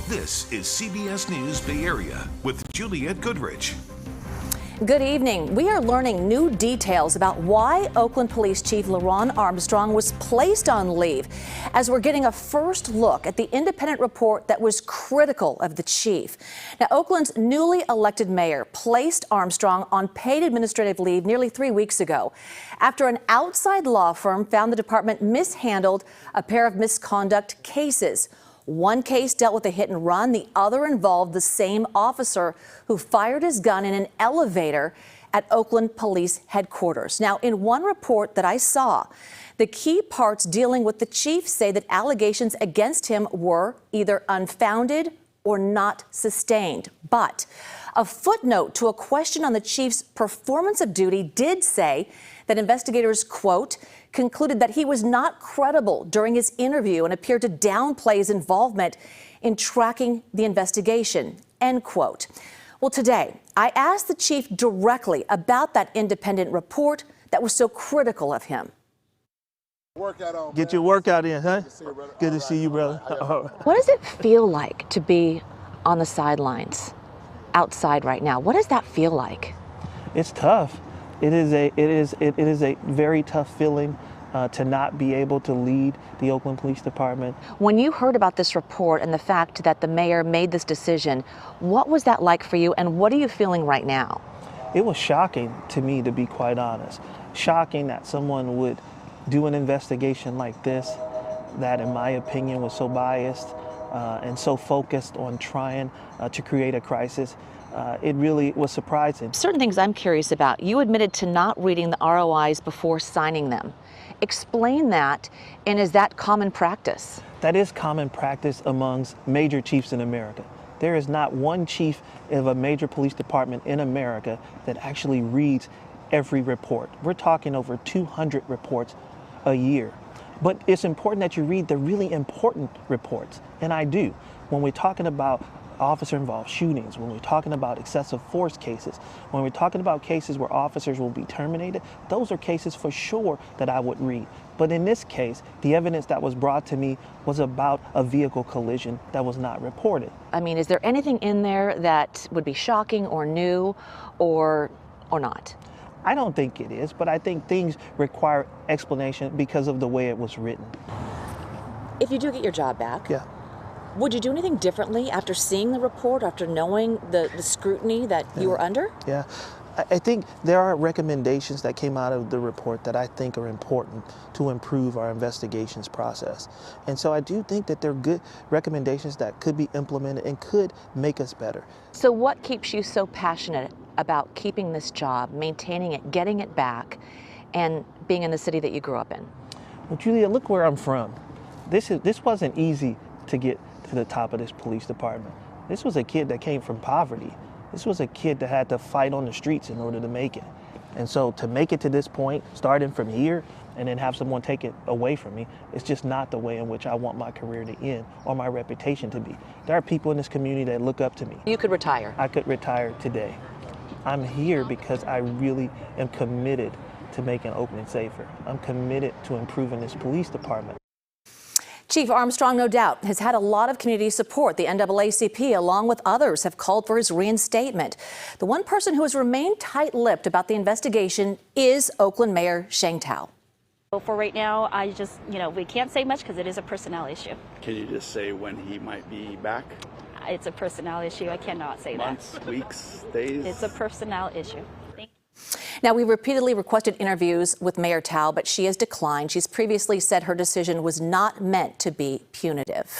This is CBS News Bay Area with Juliette Goodrich. Good evening. We are learning new details about why Oakland Police Chief LeRonne Armstrong was placed on leave, as we're getting a first look at the independent report that was critical of the chief. Now, Oakland's newly elected mayor placed Armstrong on paid administrative leave nearly 3 weeks ago after an outside law firm found the department mishandled a pair of misconduct cases. One case dealt with a hit and run. The other involved the same officer who fired his gun in an elevator at Oakland Police Headquarters. Now, in one report that I saw, the key parts dealing with the chief say that allegations against him were either unfounded or not sustained. But a footnote to a question on the chief's performance of duty did say that investigators, quote, concluded that he was not credible during his interview and appeared to downplay his involvement in tracking the investigation, end quote. Well, today, I asked the chief directly about that independent report that was so critical of him. Get your workout in, huh? Good to see you, brother. What does it feel like to be on the sidelines outside right now? What does that feel like? It's tough. It is a very tough feeling to not be able to lead the Oakland Police Department. When you heard about this report and the fact that the mayor made this decision, what was that like for you, and what are you feeling right now? It was shocking to me, to be quite honest. Shocking that someone would do an investigation like this, that in my opinion was so biased and so focused on trying to create a crisis. It really was surprising. Certain things I'm curious about. You admitted to not reading the ROIs before signing them. Explain that, and is that common practice? That is common practice amongst major chiefs in America. There is not one chief of a major police department in America that actually reads every report. We're talking over 200 reports a year. But it's important that you read the really important reports, and I do. When we're talking about officer-involved shootings, when we're talking about excessive force cases, when we're talking about cases where officers will be terminated, those are cases for sure that I would read. But in this case, the evidence that was brought to me was about a vehicle collision that was not reported. I mean, is there anything in there that would be shocking or new or not? I don't think it is, but I think things require explanation because of the way it was written. If you do get your job back, yeah. Would you do anything differently after seeing the report, after knowing the scrutiny that you were under? Yeah, I think there are recommendations that came out of the report that I think are important to improve our investigations process. And so I do think that they're good recommendations that could be implemented and could make us better. So what keeps you so passionate about keeping this job, maintaining it, getting it back, and being in the city that you grew up in? Well, Julia, look where I'm from. This wasn't easy to get to the top of this police department. This was a kid that came from poverty. This was a kid that had to fight on the streets in order to make it. And so to make it to this point, starting from here, and then have someone take it away from me, it's just not the way in which I want my career to end or my reputation to be. There are people in this community that look up to me. You could retire. I could retire today. I'm here because I really am committed to making Oakland safer. I'm committed to improving this police department. Chief Armstrong, no doubt, has had a lot of community support. The NAACP, along with others, have called for his reinstatement. The one person who has remained tight-lipped about the investigation is Oakland Mayor Sheng Thao. For right now, we can't say much because it is a personnel issue. Can you just say when he might be back? It's a personnel issue. I cannot say Months, that. weeks, days? It's a personnel issue. Now, we repeatedly requested interviews with Mayor Thao, but she has declined. She's previously said her decision was not meant to be punitive.